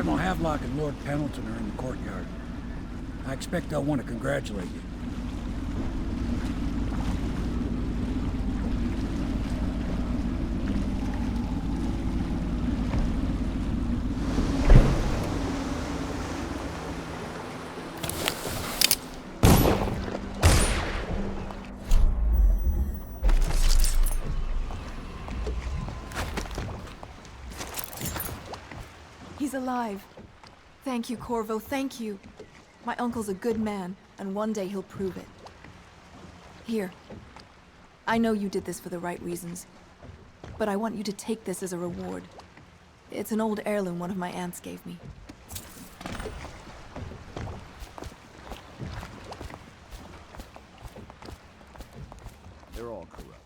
Admiral Havelock and Lord Pendleton are in the courtyard. I expect they'll want to congratulate you. He's alive. Thank you, Corvo, thank you. My uncle's a good man, and one day he'll prove it. Here. I know you did this for the right reasons, but I want you to take this as a reward. It's an old heirloom one of my aunts gave me. They're all corrupt.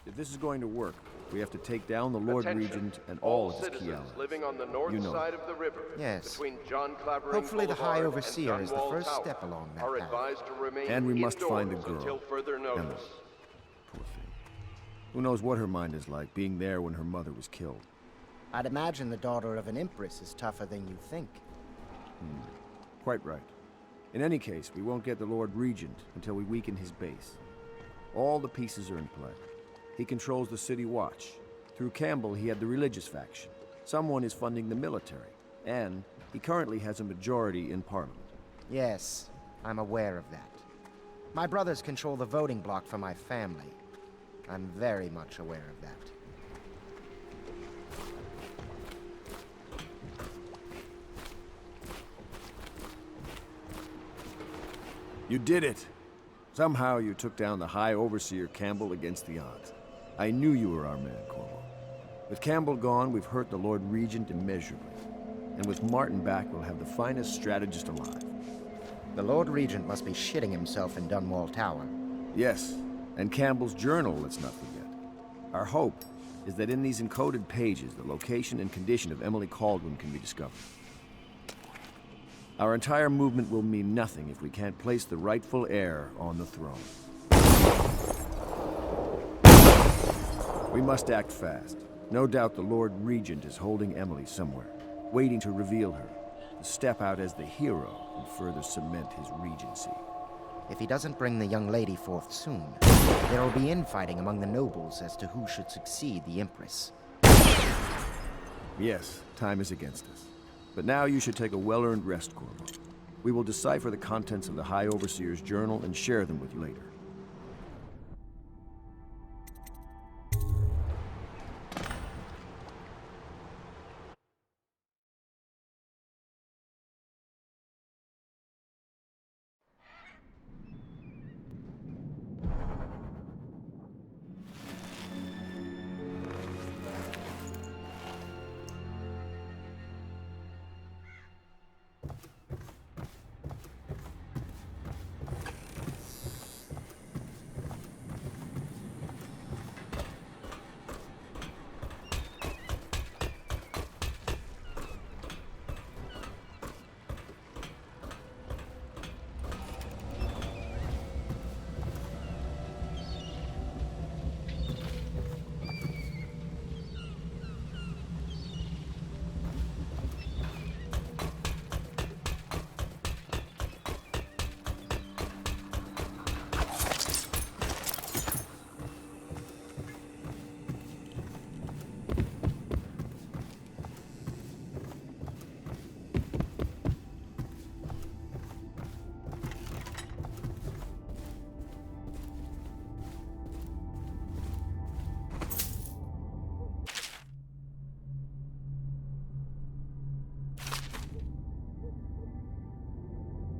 If this is going to work, we have to take down the Lord Regent and all of his key allies. Living on the north side of the river. Yes. Between John Clavering Hopefully the High Boulevard Overseer and is the Dunwall first Tower step along that are path. advised to remain And we must find the girl, until further notice. Emily. Poor thing. Who knows what her mind is like, being there when her mother was killed. I'd imagine the daughter of an empress is tougher than you think. Quite right. In any case, we won't get the Lord Regent until we weaken his base. All the pieces are in play. He controls the City Watch. Through Campbell, he had the religious faction. Someone is funding the military. And he currently has a majority in Parliament. Yes, I'm aware of that. My brothers control the voting bloc for my family. I'm very much aware of that. You did it! Somehow you took down the High Overseer Campbell against the odds. I knew you were our man, Corvo. With Campbell gone, we've hurt the Lord Regent immeasurably. And with Martin back, we'll have the finest strategist alive. The Lord Regent must be shitting himself in Dunwall Tower. Yes, and Campbell's journal, let's not forget. Our hope is that in these encoded pages, the location and condition of Emily Kaldwin can be discovered. Our entire movement will mean nothing if we can't place the rightful heir on the throne. We must act fast. No doubt the Lord Regent is holding Emily somewhere, waiting to reveal her, to step out as the hero and further cement his regency. If he doesn't bring the young lady forth soon, there will be infighting among the nobles as to who should succeed the Empress. Yes, time is against us. But now you should take a well-earned rest, Corvo. We will decipher the contents of the High Overseer's journal and share them with you later.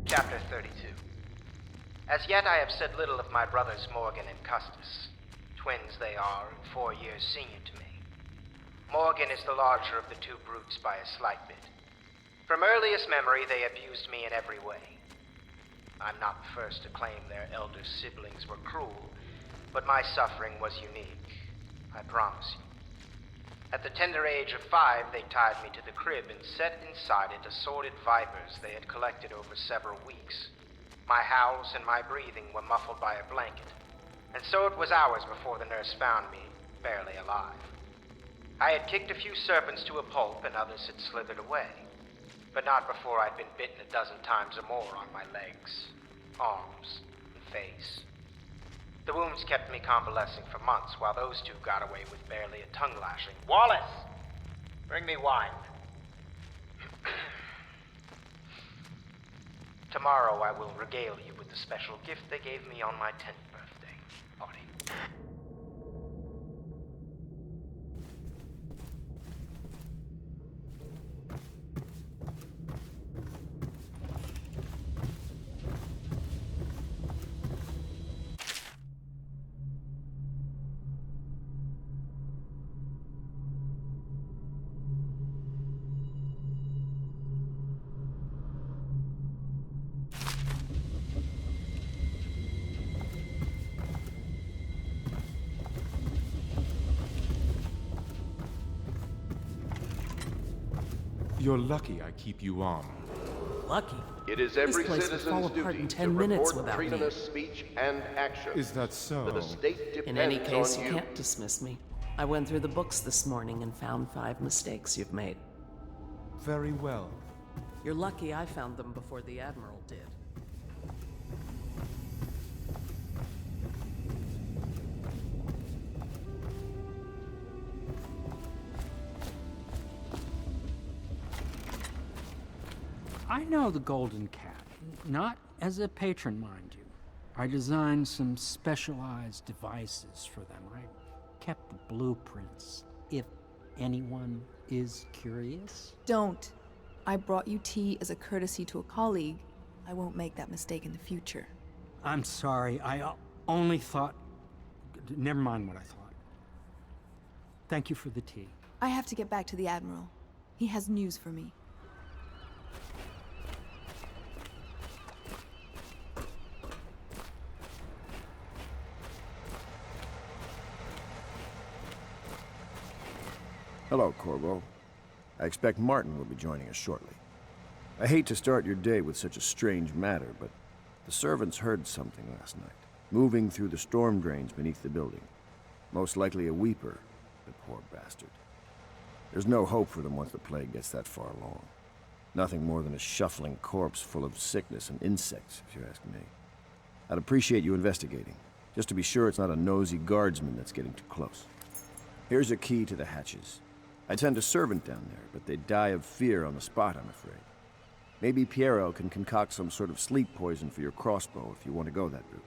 Chapter 32. As yet I have said little of my brothers Morgan and Custis. Twins they are, and 4 years senior to me. Morgan is the larger of the two brutes by a slight bit. From earliest memory they abused me in every way. I'm not the first to claim their elder siblings were cruel, but my suffering was unique, I promise you. At the tender age of 5, they tied me to the crib and set inside it assorted vipers they had collected over several weeks. My howls and my breathing were muffled by a blanket, and so it was hours before the nurse found me, barely alive. I had kicked a few serpents to a pulp, and others had slithered away. but not before I'd been bitten a dozen times or more on my legs, arms, and face. The wounds kept me convalescing for months while those two got away with barely a tongue lashing. Wallace! Bring me wine. Tomorrow I will regale you with the special gift they gave me on my 10th birthday party. You're lucky I keep you on. Lucky? It is every This place would fall citizen's apart duty in to 10 minutes report without me. treasonous speech and action. Is that so? The state depends In any case, on you can't dismiss me. I went through the books this morning and found 5 mistakes you've made. Very well. You're lucky I found them before the Admiral did. I know the Golden Cat, not as a patron, mind you. I designed some specialized devices for them. I kept the blueprints, if anyone is curious. Don't. I brought you tea as a courtesy to a colleague. I won't make that mistake in the future. I'm sorry, I only thought... Never mind what I thought. Thank you for the tea. I have to get back to the Admiral. He has news for me. Hello, Corvo. I expect Martin will be joining us shortly. I hate to start your day with such a strange matter, but the servants heard something last night, moving through the storm drains beneath the building. Most likely a weeper, the poor bastard. There's no hope for them once the plague gets that far along. Nothing more than a shuffling corpse full of sickness and insects, if you ask me. I'd appreciate you investigating, just to be sure it's not a nosy guardsman that's getting too close. Here's a key to the hatches. I sent a servant down there, but they'd die of fear on the spot, I'm afraid. Maybe Piero can concoct some sort of sleep poison for your crossbow if you want to go that route.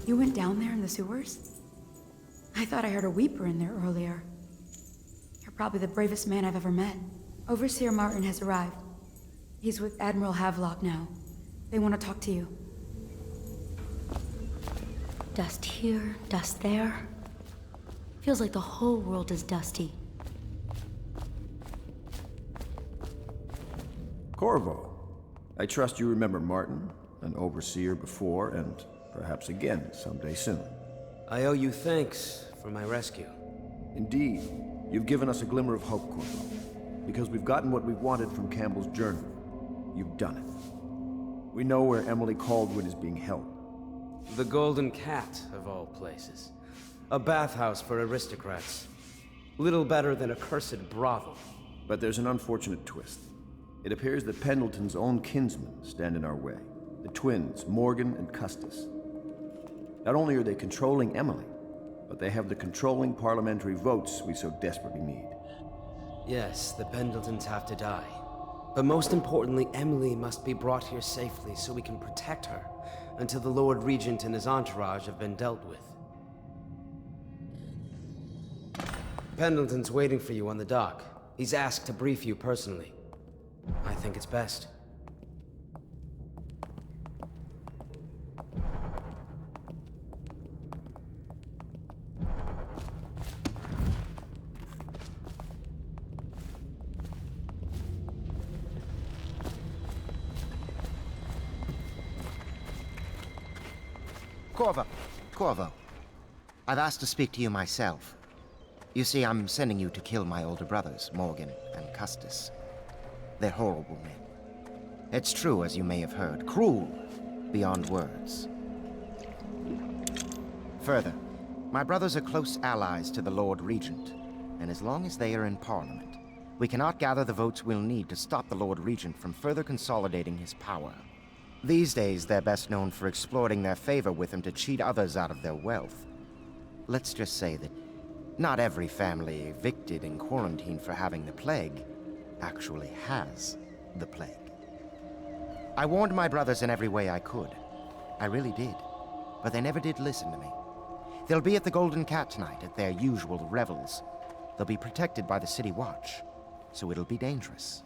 You went down there in the sewers? I thought I heard a weeper in there earlier. You're probably the bravest man I've ever met. Overseer Martin has arrived. He's with Admiral Havelock now. They want to talk to you. Dust here, dust there. Feels like the whole world is dusty. Corvo, I trust you remember Martin, an overseer before, and perhaps again someday soon. I owe you thanks for my rescue. Indeed, you've given us a glimmer of hope, Corvo. Because we've gotten what we've wanted from Campbell's journal. You've done it. We know where Emily Caldwin is being held. The Golden Cat, of all places. A bathhouse for aristocrats. Little better than a cursed brothel. But there's an unfortunate twist. It appears that Pendleton's own kinsmen stand in our way. The twins, Morgan and Custis. Not only are they controlling Emily, but they have the controlling parliamentary votes we so desperately need. Yes, the Pendletons have to die. But most importantly, Emily must be brought here safely so we can protect her until the Lord Regent and his entourage have been dealt with. Pendleton's waiting for you on the dock. He's asked to brief you personally. I think it's best. Corvo. I've asked to speak to you myself. You see, I'm sending you to kill my older brothers, Morgan and Custis. They're horrible men. It's true, as you may have heard, cruel beyond words. Further, my brothers are close allies to the Lord Regent, and as long as they are in Parliament, we cannot gather the votes we'll need to stop the Lord Regent from further consolidating his power. These days, they're best known for exploiting their favor with him to cheat others out of their wealth. Let's just say that not every family evicted and quarantined for having the plague actually has the plague. I warned my brothers in every way I could. I really did. But they never did listen to me. They'll be at the Golden Cat tonight at their usual revels. They'll be protected by the City Watch, so it'll be dangerous.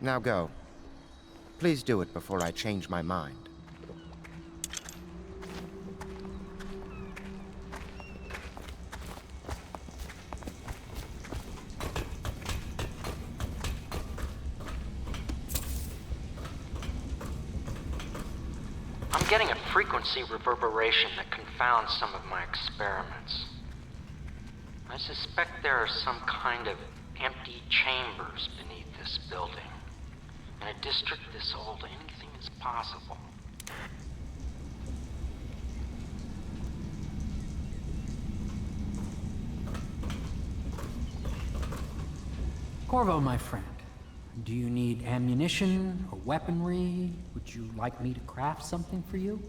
Now go. Please do it before I change my mind. I'm getting a frequency reverberation that confounds some of my experiments. I suspect there are some kind of empty chambers beneath this building. In a district this old, anything is possible. Corvo, my friend, do you need ammunition or weaponry? Would you like me to craft something for you?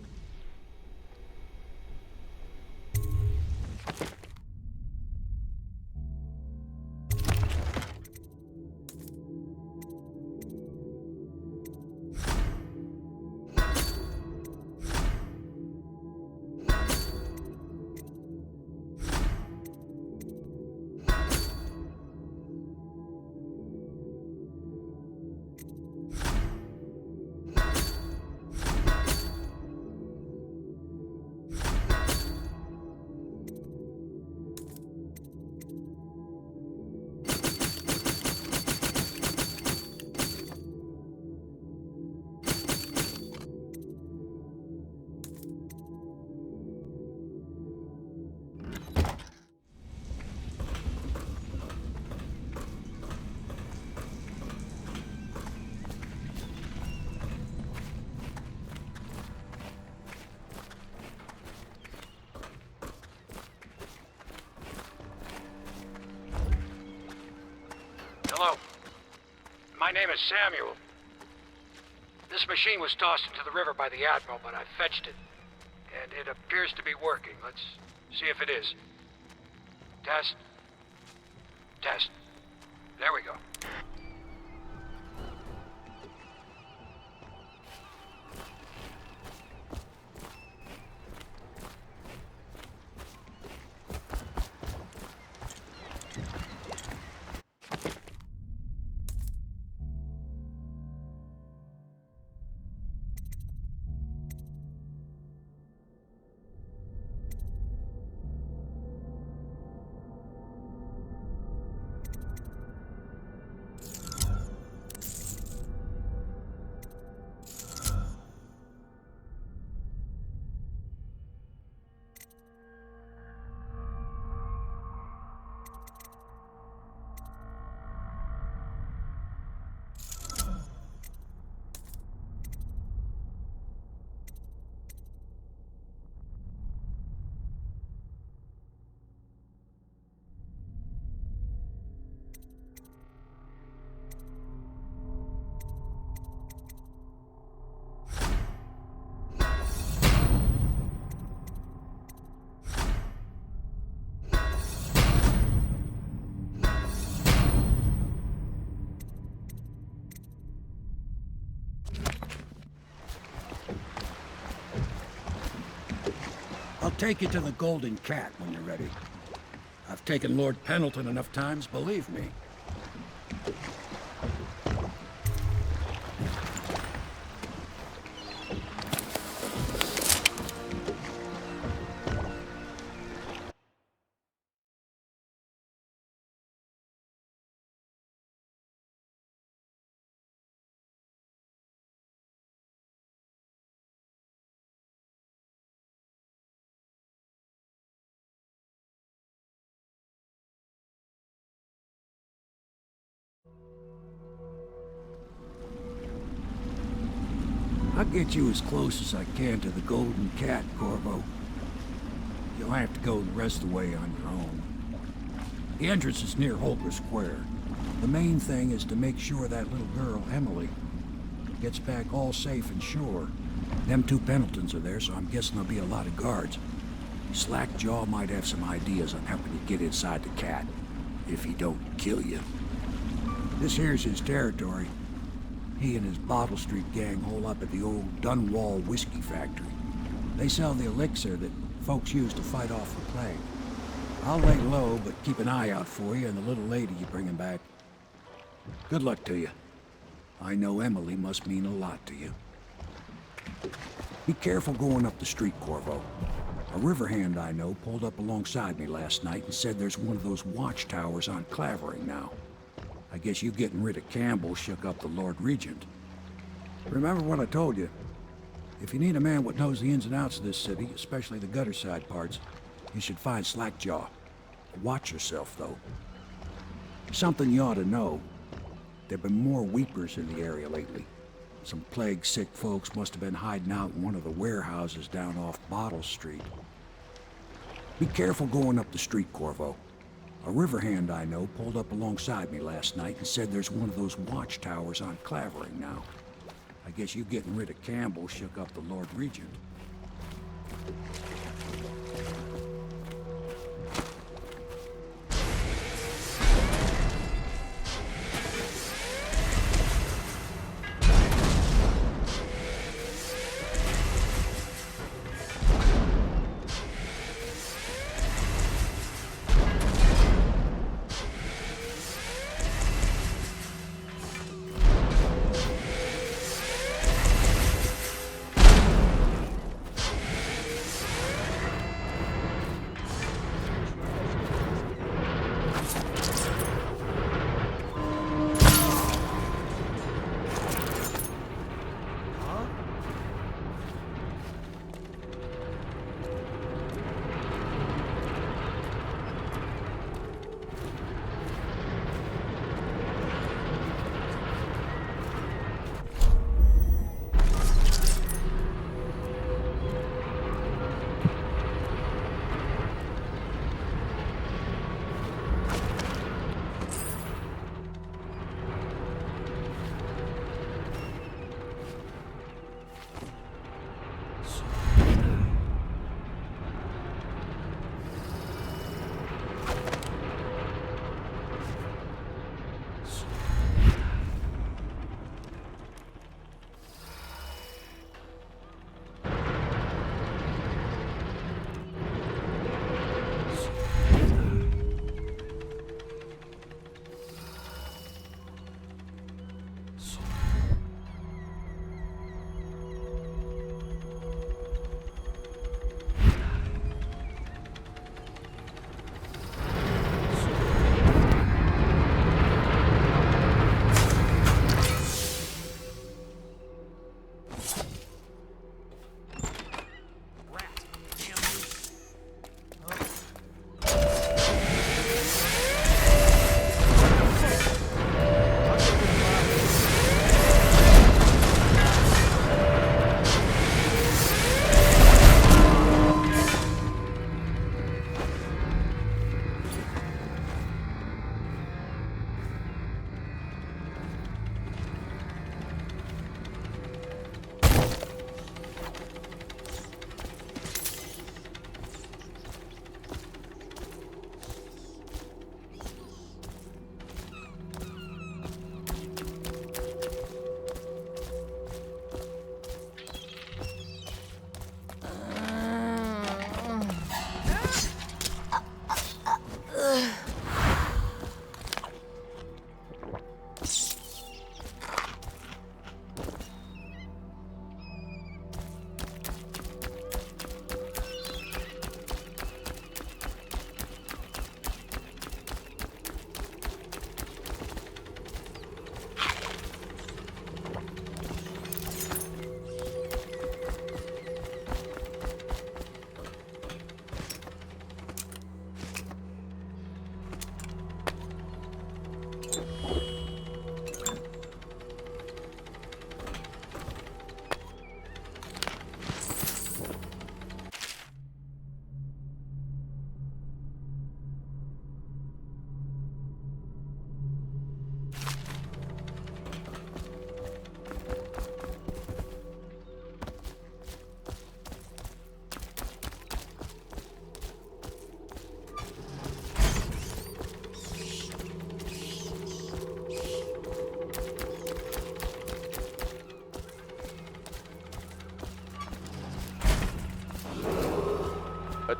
Hello. My name is Samuel. This machine was tossed into the river by the Admiral, but I fetched it. And it appears to be working. Let's see if it is. Test. Test. There we go. take you to the Golden Cat when you're ready. I've taken Lord Pendleton enough times, believe me. I'll get you as close as I can to the Golden Cat, Corvo. You'll have to go the rest of the way on your own. The entrance is near Holker Square. The main thing is to make sure that little girl, Emily, gets back all safe and sure. Them two Pendletons are there, so I'm guessing there'll be a lot of guards. Slackjaw might have some ideas on helping you get inside the cat, if he don't kill you. This here's his territory. He and his Bottle Street gang hole up at the old Dunwall whiskey factory. They sell the elixir that folks use to fight off the plague. I'll lay low, but keep an eye out for you and the little lady you bring him back. Good luck to you. I know Emily must mean a lot to you. Be careful going up the street, Corvo. A river hand I know pulled up alongside me last night and said there's one of those watchtowers on Clavering now. I guess you getting rid of Campbell shook up the Lord Regent. Remember what I told you. If you need a man what knows the ins and outs of this city, especially the gutter side parts, you should find Slackjaw. Watch yourself, though. Something you ought to know. There've been more weepers in the area lately. Some plague-sick folks must have been hiding out in one of the warehouses down off Bottle Street. Be careful going up the street, Corvo. A river hand I know pulled up alongside me last night and said there's one of those watchtowers on Clavering now. I guess you getting rid of Campbell shook up the Lord Regent.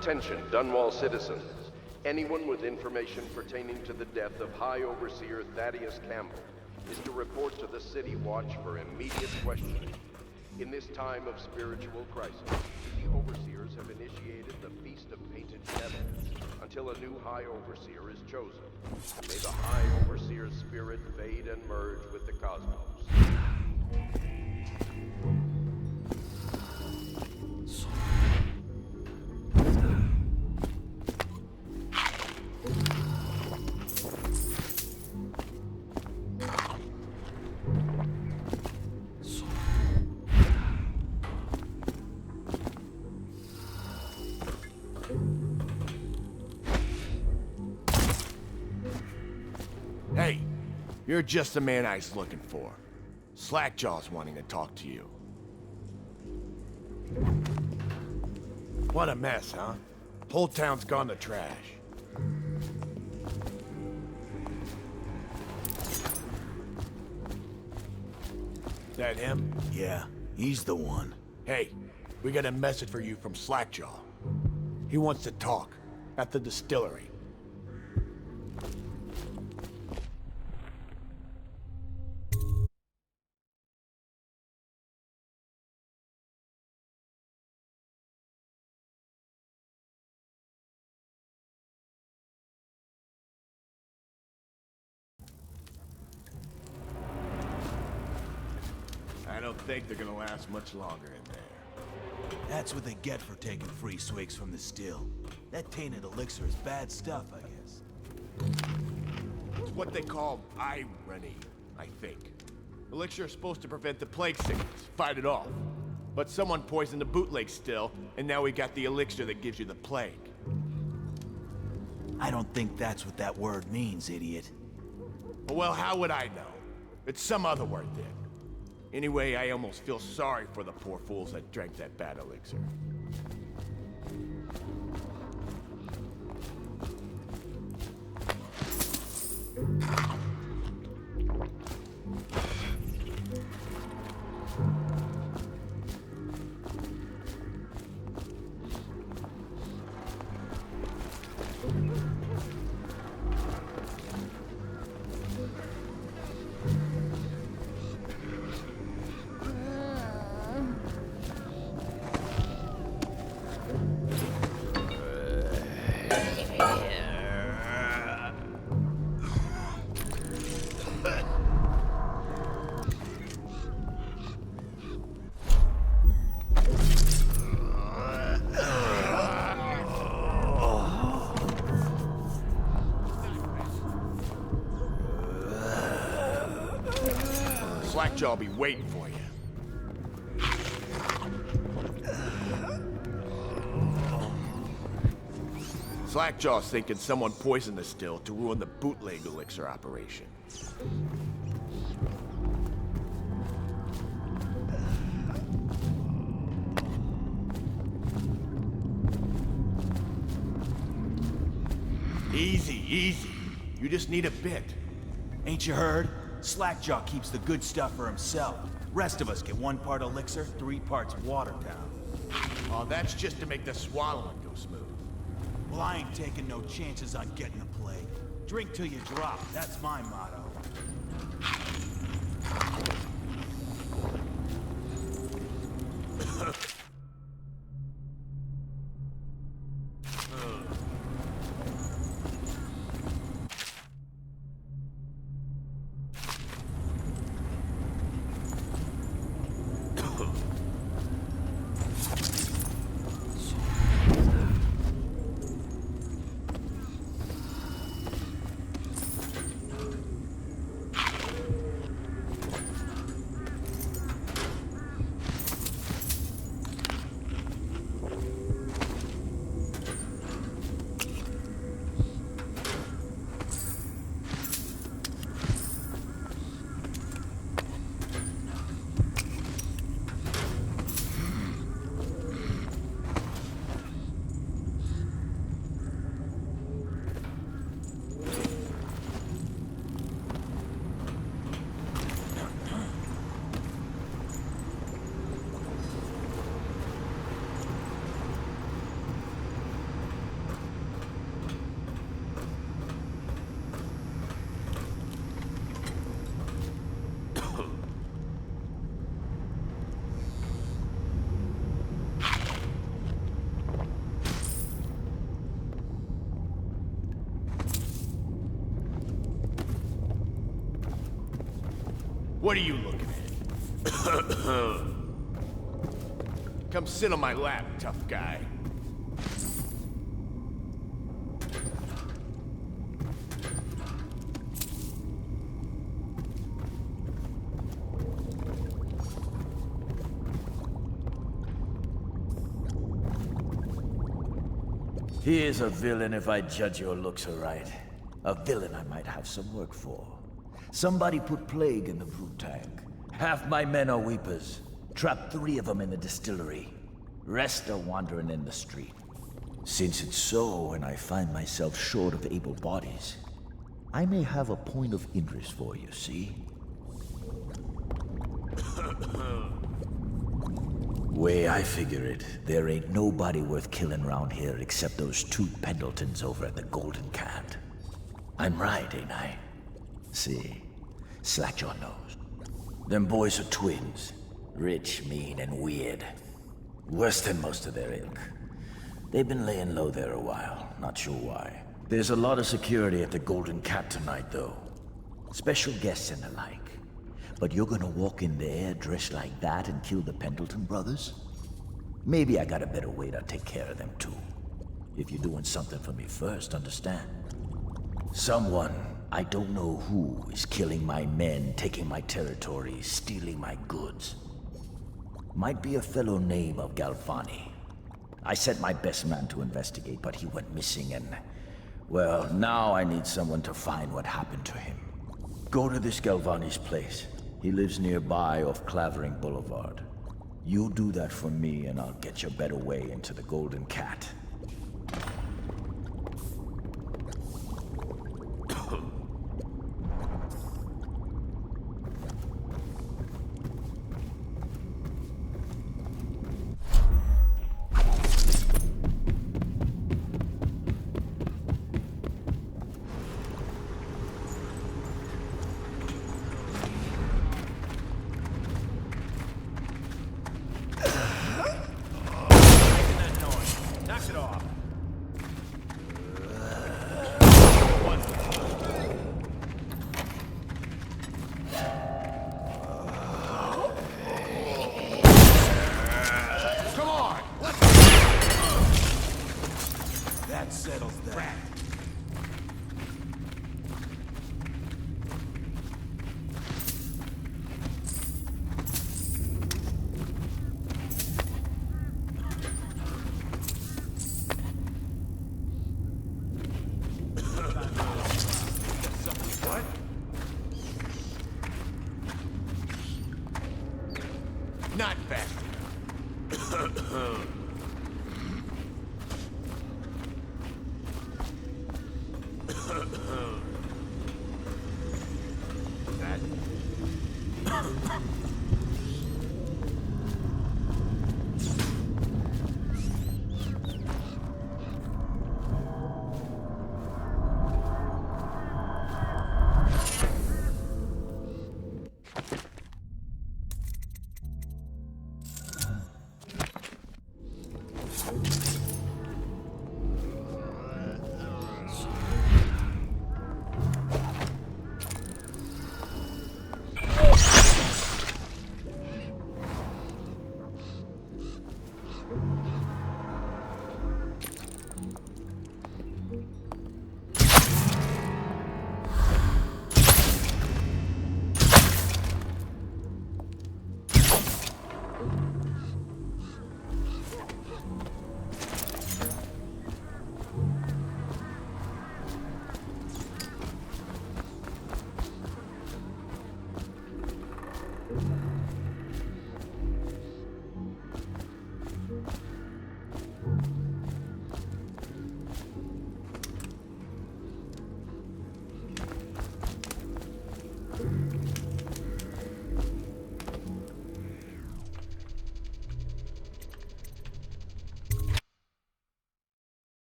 Attention, Dunwall citizens. Anyone with information pertaining to the death of High Overseer Thaddeus Campbell is to report to the City Watch for immediate questioning. In this time of spiritual crisis, the Overseers have initiated the Feast of Painted Shadows until a new High Overseer is chosen. May the High Overseer's spirit fade and merge with the cosmos. Hey, you're just the man I was looking for. Slackjaw's wanting to talk to you. What a mess, huh? Whole town's gone to trash. That him? Yeah, he's the one. Hey, we got a message for you from Slackjaw. He wants to talk at the distillery. I don't think they're gonna last much longer in there. That's what they get for taking free swigs from the still. That tainted elixir is bad stuff, I guess. It's what they call irony, I think. Elixir is supposed to prevent the plague sickness, fight it off. But someone poisoned the bootleg still, and now we got the elixir that gives you the plague. I don't think that's what that word means, idiot. Well, how would I know? It's some other word then. Anyway, I almost feel sorry for the poor fools that drank that bad elixir. Slackjaw will be waiting for you. Slackjaw's thinking someone poisoned the still to ruin the bootleg elixir operation. Easy, easy. You just need a bit. Ain't you heard? Slackjaw keeps the good stuff for himself. Rest of us get 1 part elixir, 3 parts water down. Oh, that's just to make the swallowing go smooth. Well, I ain't taking no chances on getting the plague. Drink till you drop, that's my motto. What are you looking at? Come sit on my lap, tough guy. He is a villain if I judge your looks aright. A villain I might have some work for. Somebody put plague in the brew tank. Half my men are weepers. Trapped 3 of them in the distillery. Rest are wandering in the street. Since it's so, and I find myself short of able bodies, I may have a point of interest for you, see? Way I figure it, there ain't nobody worth killing round here except those 2 Pendletons over at the Golden Cat. I'm right, ain't I? See, Slackjaw knows. Them boys are twins. Rich, mean, and weird. Worse than most of their ilk. They've been laying low there a while, not sure why. There's a lot of security at the Golden Cat tonight, though. Special guests and the like. But you're gonna walk in there dressed like that and kill the Pendleton brothers? Maybe I got a better way to take care of them too. If you're doing something for me first, understand? Someone, I don't know who, is killing my men, taking my territory, stealing my goods. Might be a fellow named of Galvani. I sent my best man to investigate, but he went missing and... well, now I need someone to find what happened to him. Go to this Galvani's place. He lives nearby off Clavering Boulevard. You do that for me and I'll get you a better way into the Golden Cat. Not bad.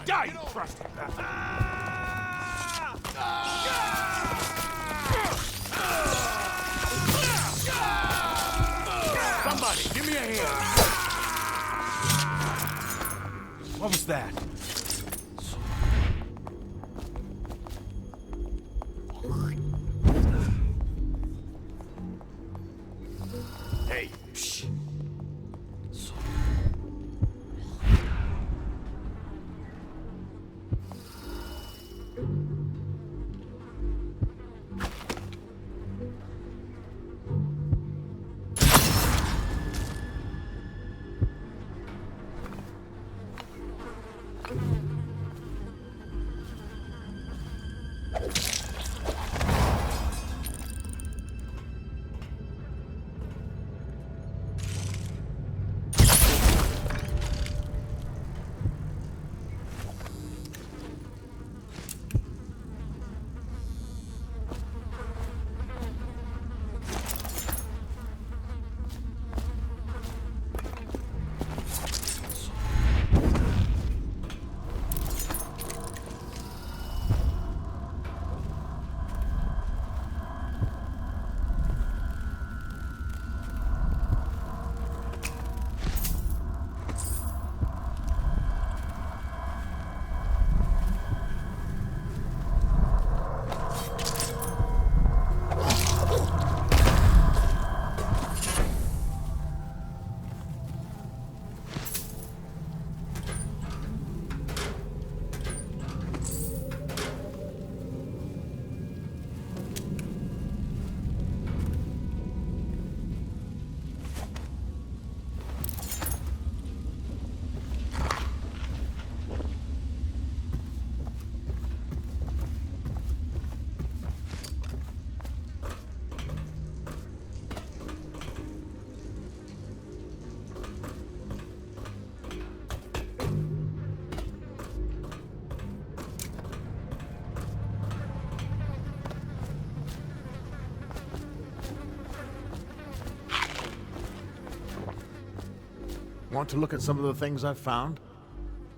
Die, you trusted bastard! Somebody, give me a hand! What was that? Hey, shh. Want to look at some of the things I've found?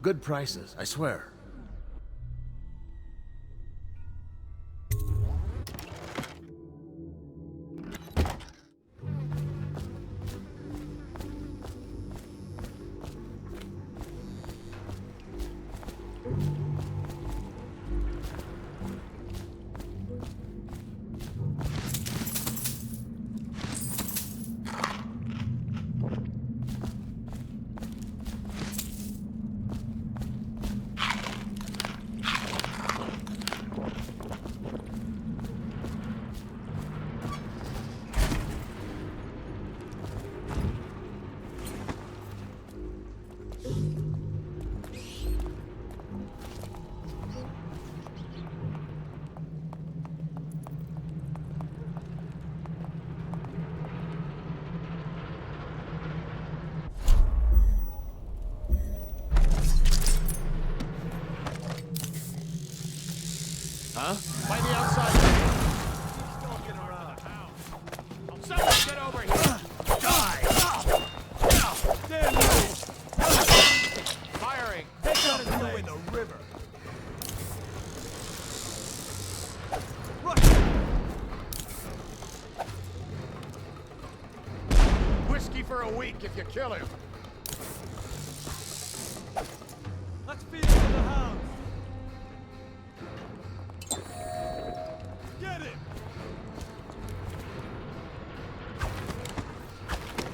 Good prices, I swear. Huh? By the outside. He's stalking around. Someone get over here. Die! Stand move! Firing! Take out you in the river. Rush! Whiskey for a week if you kill him. Let's feed him to the Hound. Get him!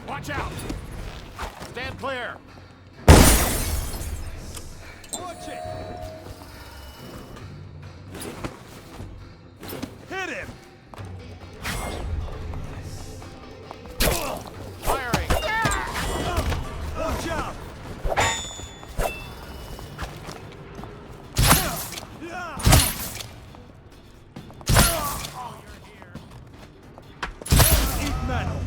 Watch out! Stand clear! Watch it! Hit him! Firing! Watch out! Eat metal!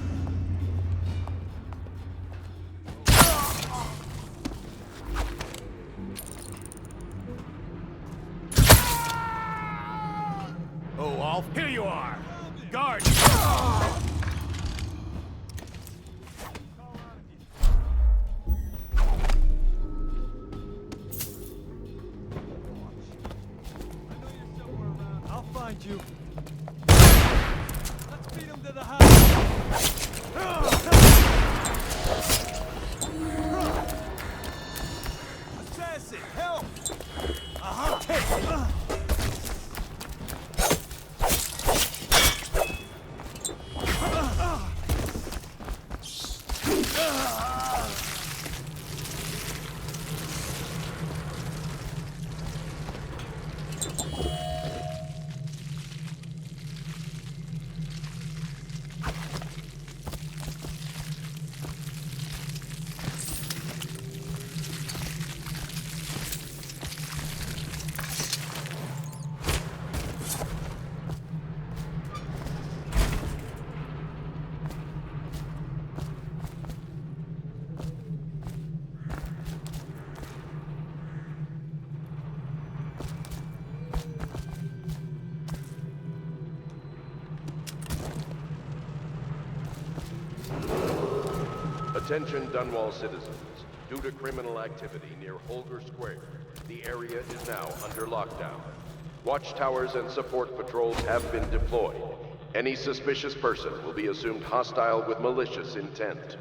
Oh, Alf, here you are! Guard! I'll find you. Let's beat him to the house. Assassin! Attention Dunwall citizens. Due to criminal activity near Holger Square, the area is now under lockdown. Watchtowers and support patrols have been deployed. Any suspicious person will be assumed hostile with malicious intent.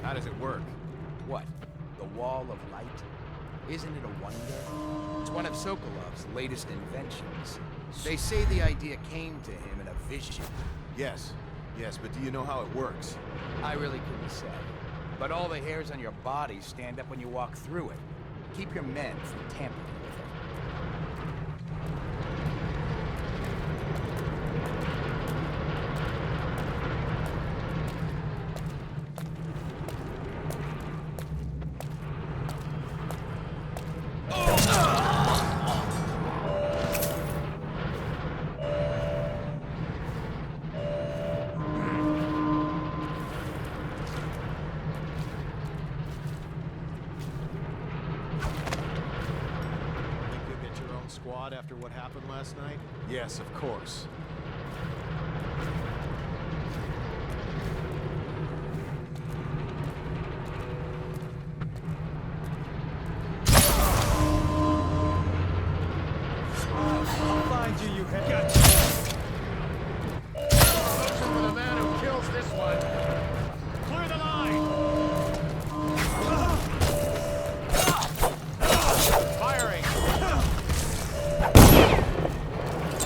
How does it work? What? The Wall of Light? Isn't it a wonder? It's one of Sokolov's latest inventions. They say the idea came to him in a vision. Yes, but do you know how it works? I really couldn't say. But all the hairs on your body stand up when you walk through it. Keep your men from tampering with it. Squad after what happened last night? Yes, of course. I'll find you, you head. Looking for the man who kills this one. Clear the line! Firing!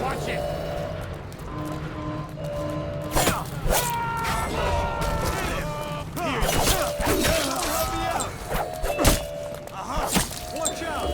Watch it! Watch out!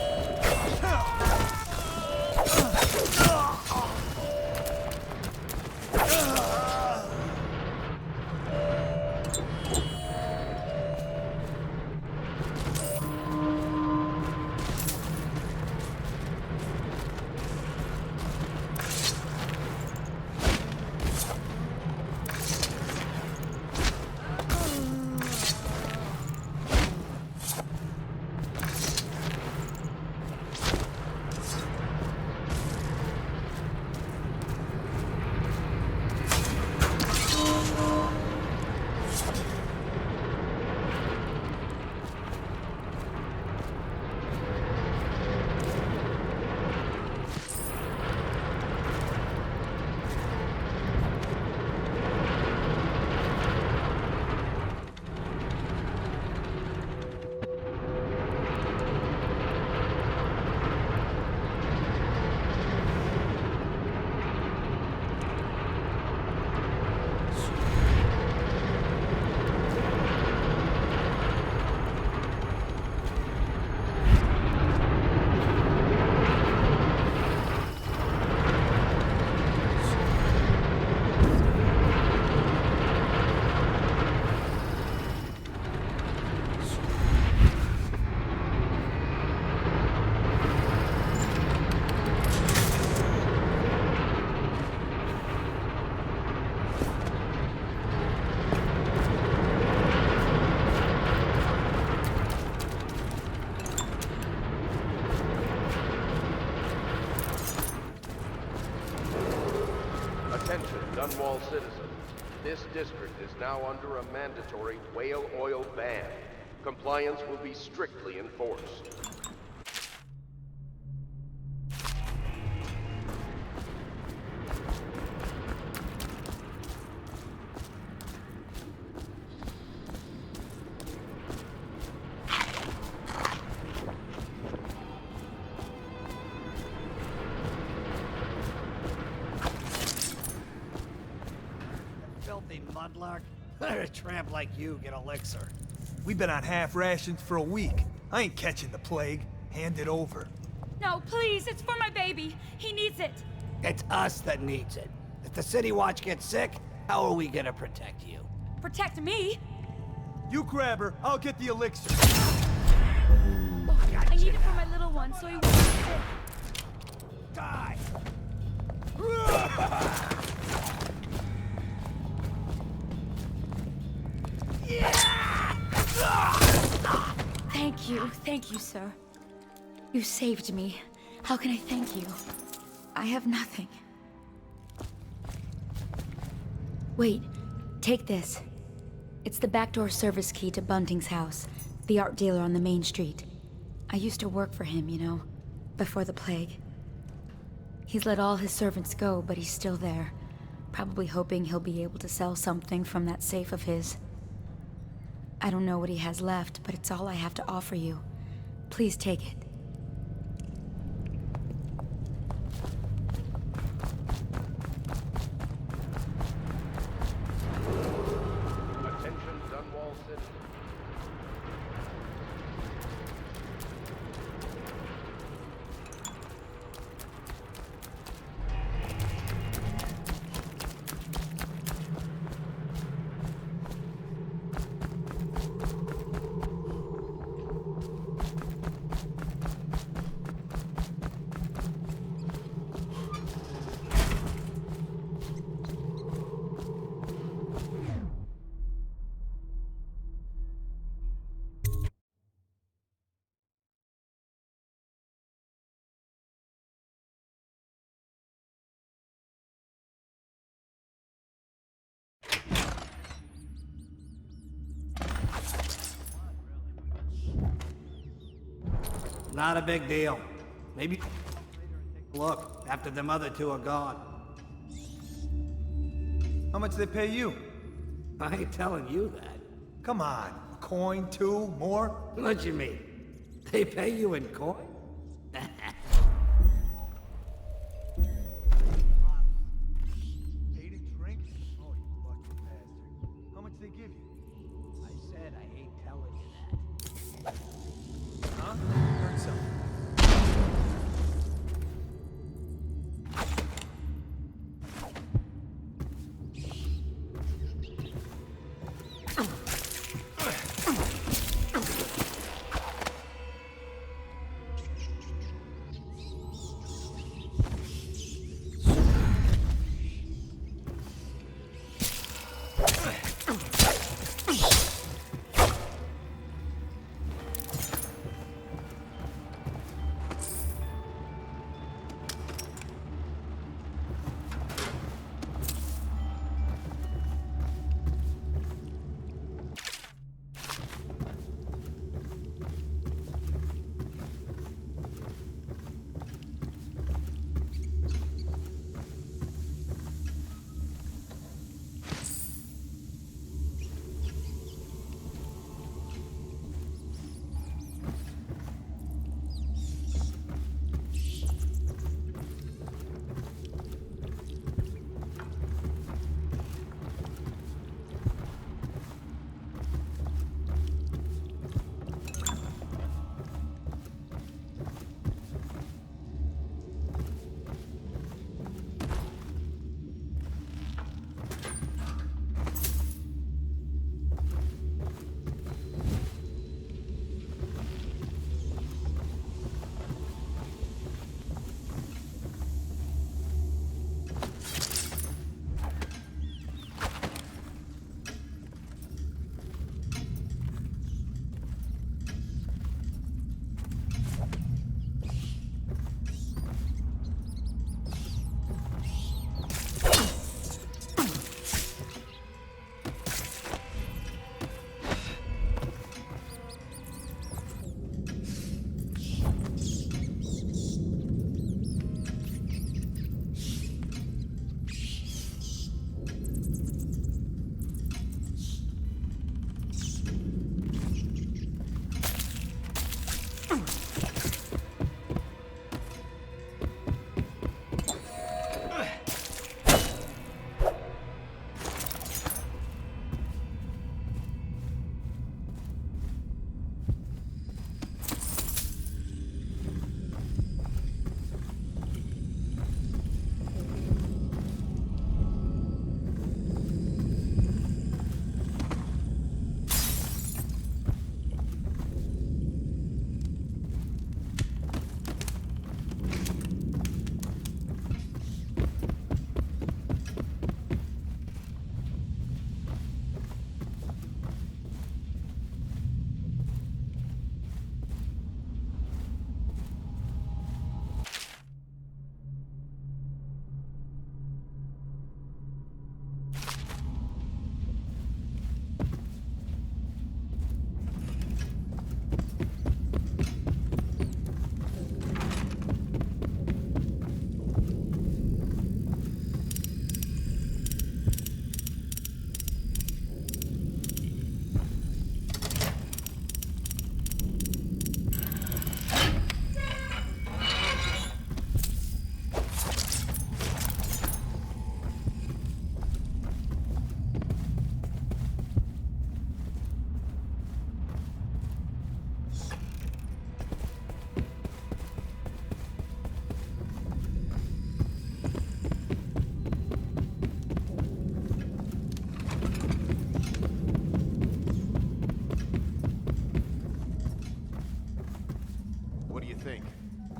Attention, Dunwall citizens. This district is now under a mandatory whale oil ban. Compliance will be strictly enforced. Filthy mudlark. Let a tramp like you get elixir. We've been on half rations for a week. I ain't catching the plague. Hand it over. No, please, it's for my baby. He needs it. It's us that needs it. If the City Watch gets sick, how are we gonna protect you? Protect me? You grab her, I'll get the elixir. I need it for my little one, so he won't get sick. die! Thank you, sir. You saved me. How can I thank you? I have nothing. Wait, take this. It's the backdoor service key to Bunting's house, the art dealer on the main street. I used to work for him, you know, before the plague. He's let all his servants go, but he's still there, probably hoping he'll be able to sell something from that safe of his. I don't know what he has left, but it's all I have to offer you. Please take it. Attention, Dunwall citizens. Not a big deal. Maybe take a look after them other two are gone. How much they pay you? I ain't telling you that. Come on, a coin, two, more? What you mean? They pay you in coin? Paid in drink? Oh, you lucky bastard. How much they give you? I said I ain't telling you that. Huh? Heard something.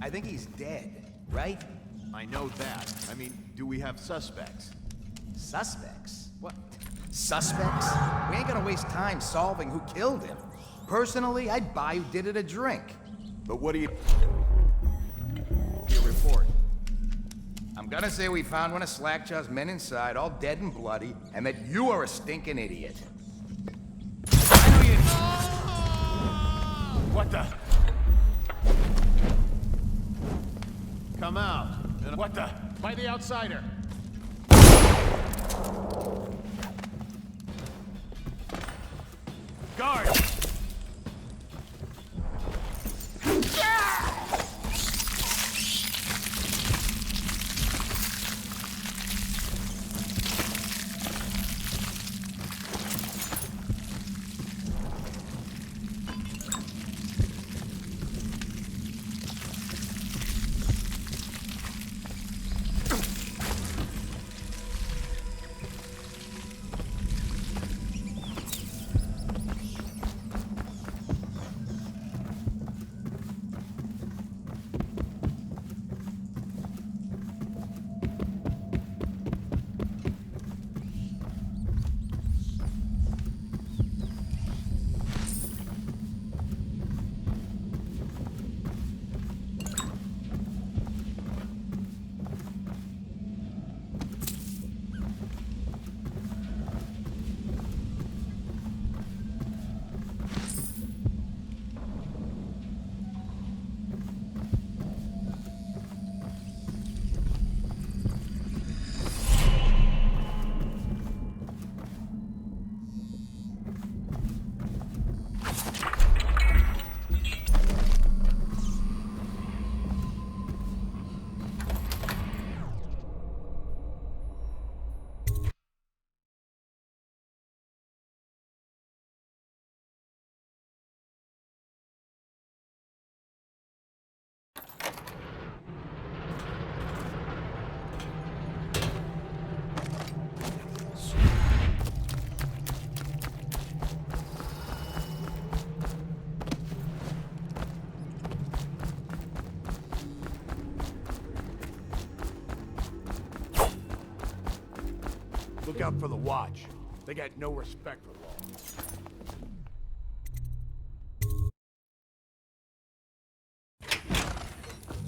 I think he's dead, right? I know that. I mean, do we have suspects? Suspects? What? Suspects? We ain't gonna waste time solving who killed him. Personally, I'd buy who did it a drink. But what do you... Your report. I'm gonna say we found one of Slackjaw's men inside, all dead and bloody, and that you are a stinking idiot. I know you... What the... Come out. What the... By the outsider. Guard! Look out for the Watch. They got no respect for law.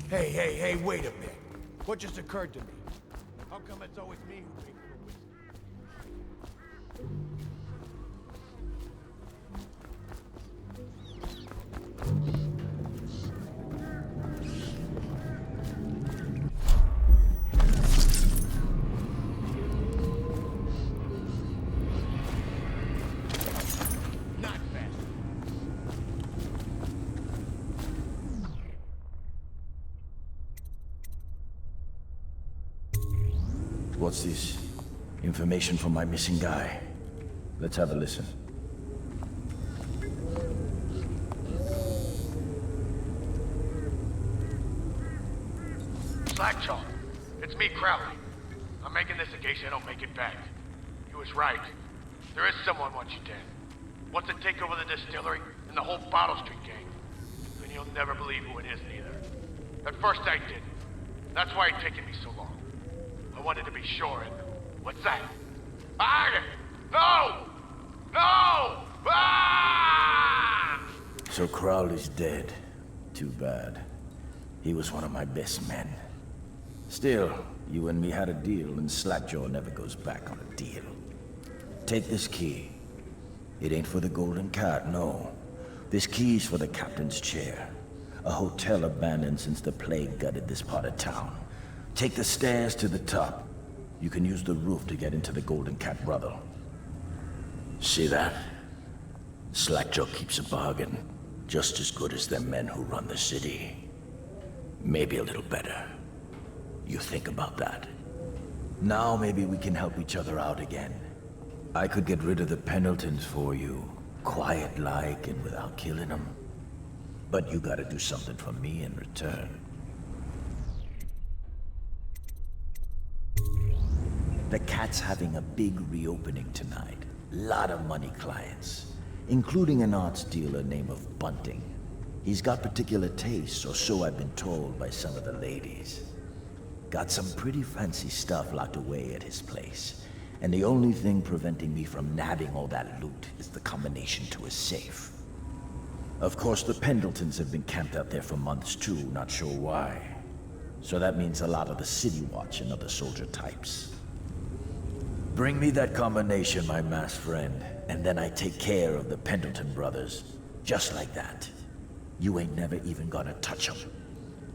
Hey, wait a minute. What just occurred to me? How come it's always me who pays for whiskey? What's this? Information from my missing guy. Let's have a listen. Slackjaw, it's me, Clavering. I'm making this in case I don't make it back. He was right. There is someone wants you dead. Wants to take over the distillery and the whole Bottle Street gang. And you'll never believe who it is either. At first I didn't. That's why it's taken me so long. I wanted to be sure, and what's that? No! No! Ah! So Crowley's dead. Too bad. He was one of my best men. Still, you and me had a deal, and Slackjaw never goes back on a deal. Take this key. It ain't for the Golden Cat, no. This key's for the captain's chair. A hotel abandoned since the plague gutted this part of town. Take the stairs to the top. You can use the roof to get into the Golden Cat brothel. See that? Slackjaw keeps a bargain. Just as good as the men who run the city. Maybe a little better. You think about that. Now maybe we can help each other out again. I could get rid of the Pendletons for you. Quiet-like and without killing them. But you gotta do something for me in return. The Cat's having a big reopening tonight. Lot of money clients, including an arts dealer named Bunting. He's got particular tastes, or so I've been told by some of the ladies. Got some pretty fancy stuff locked away at his place, and the only thing preventing me from nabbing all that loot is the combination to his safe. Of course, the Pendletons have been camped out there for months too, not sure why. So that means a lot of the City Watch and other soldier types. Bring me that combination, my masked friend, and then I take care of the Pendleton brothers. Just like that. You ain't never even gonna touch them.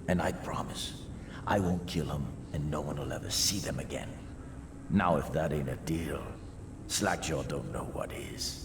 And I promise, I won't kill them, and no one will ever see them again. Now if that ain't a deal, Slackjaw don't know what is.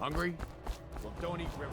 Hungry? Well, don't eat river.